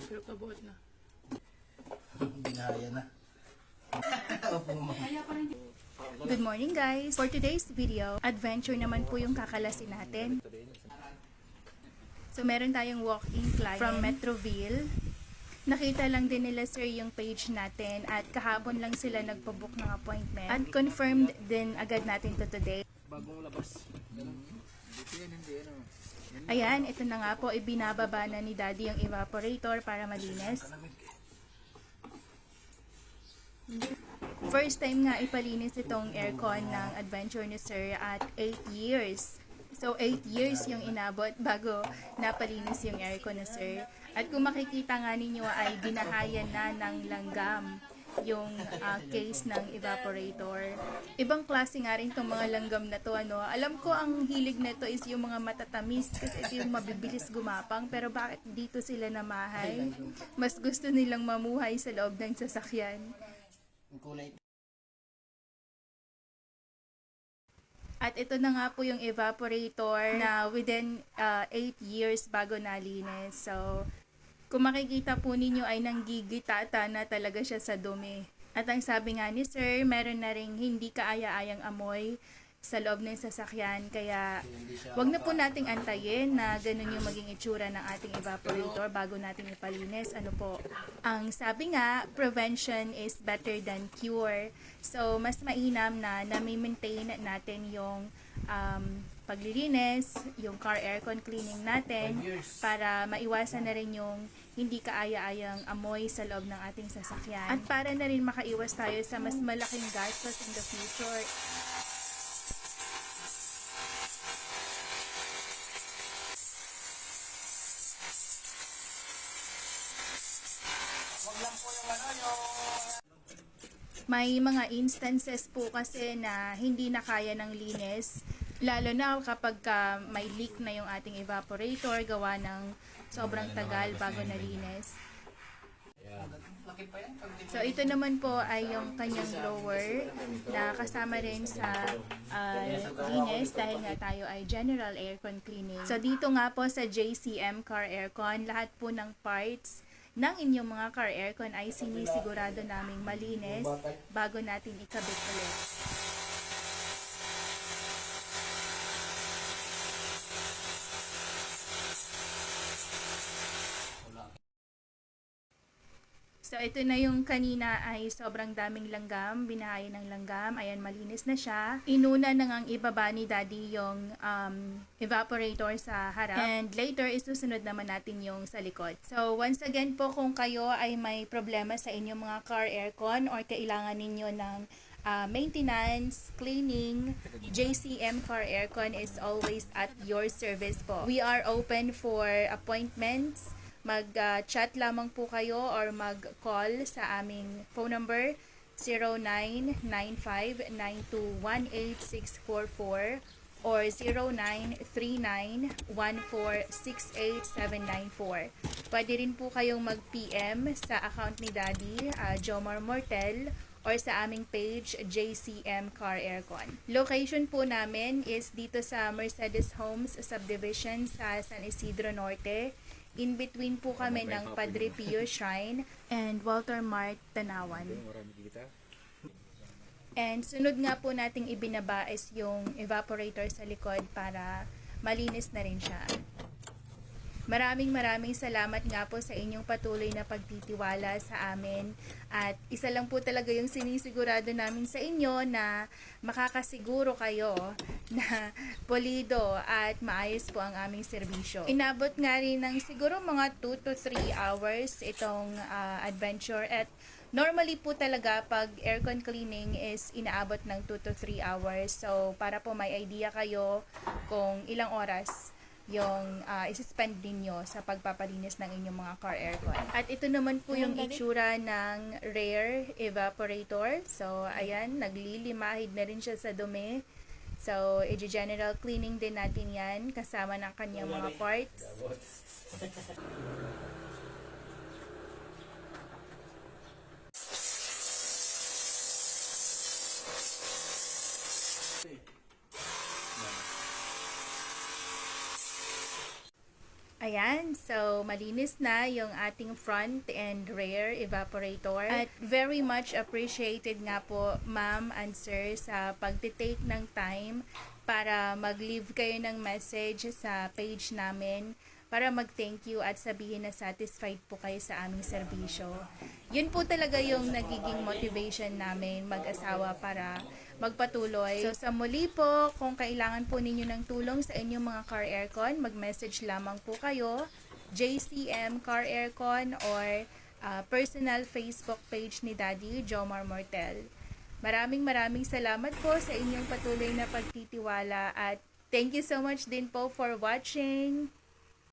Pero kabuhat na. Binaya na. Good morning guys! For today's video, adventure naman po yung kakalasin natin. So meron tayong walk-in client from Metroville. Nakita lang din nila sir yung page natin at kahapon lang sila nagpabook ng appointment. At confirmed din agad natin to today. Bagong labas. Ayan, ito na nga po, ibinababa na ni Daddy yung evaporator para malinis. First time nga ipalinis itong aircon ng adventure ni Sir at 8 years. So 8 years yung inabot bago napalinis yung aircon ni Sir. At kung makikita nga ninyo ay dinahayan na ng langgam yung case ng evaporator. Ibang klase nga rin itong mga langgam na to. Ano? Alam ko ang hilig na to is yung mga matatamis kasi ito yung mabibilis gumapang. Pero bakit dito sila namahay? Mas gusto nilang mamuhay sa loob ng sasakyan. Kulay. At ito na nga po yung evaporator na within 8 years bago nalinis. So, kung makikita po ninyo ay nanggigitata na talaga siya sa dumi. At ang sabi nga ni Sir, meron na ring hindi kaaya-ayang amoy sa loob ng sasakyan. Kaya, wag na po nating antayin na ganun yung maging itsura ng ating evaporator bago natin ipalinis. Ano po? Ang sabi nga, prevention is better than cure. So, mas mainam na nami-maintain natin yung paglilinis, yung car aircon cleaning natin para maiwasan na rin yung hindi kaaya-ayang amoy sa loob ng ating sasakyan. At para na rin makaiwas tayo sa mas malaking gastos in the future. May mga instances po kasi na hindi na kaya ng linis, lalo na kapag may leak na yung ating evaporator gawa ng sobrang tagal bago nalinis. So ito naman po ay yung kanyang blower na kasama rin sa linis dahil nga tayo ay general aircon cleaning. So dito nga po sa JCM Car Aircon, lahat po ng parts ng inyong mga car aircon ay sinisigurado naming malinis bago natin ikabit ulit. So, ito na yung kanina ay sobrang daming langgam, binahay ng langgam. Ayan, malinis na siya. Inuna na ngang ibaba ni Daddy yung evaporator sa harap. And later, isusunod naman natin yung sa likod. So, once again po, kung kayo ay may problema sa inyong mga car aircon or kailangan ninyo ng maintenance, cleaning, JCM Car Aircon is always at your service po. We are open for appointments. Mag-chat lamang po kayo or mag-call sa aming phone number 0995-9218-644 or 0939-1468794. Pwede rin po kayong mag-PM sa account ni Daddy, Jomar Mortel, or sa aming page, JCM Car Aircon. Location po namin is dito sa Mercedes Homes Subdivision sa San Isidro Norte. In between po kami ng Padre Pio Shrine and Walter Mart, Tanawan. And sunod nga po nating ibinaba is yung evaporator sa likod para malinis na rin siya. Maraming salamat nga po sa inyong patuloy na pagtitiwala sa amin. At isa lang po talaga yung sinisigurado namin sa inyo na makakasiguro kayo na polido at maayos po ang aming serbisyo. Inabot nga rin ng siguro mga 2 to 3 hours itong adventure. At normally po talaga pag aircon cleaning is inaabot ng 2 to 3 hours. So para po may idea kayo kung ilang oras yung isi-spend ninyo sa pagpapalinis ng inyong mga car aircon. At ito naman po yung itsura ng rear evaporator. So, ayan, naglilimahid na rin siya sa dumi. So, i-general cleaning din natin yan kasama ng kanyang mga parts. Ayan, so malinis na yung ating front and rear evaporator. At very much appreciated nga po, ma'am and sir, sa pagtitake ng time para mag-leave kayo ng message sa page namin para mag-thank you at sabihin na satisfied po kayo sa aming serbisyo. Yun po talaga yung nagiging motivation namin mag-asawa para magpatuloy. So sa muli po, kung kailangan po ninyo ng tulong sa inyong mga car aircon, mag-message lamang po kayo, JCM Car Aircon or personal Facebook page ni Daddy Jomar Mortel. Maraming salamat po sa inyong patuloy na pagtitiwala at thank you so much din po for watching.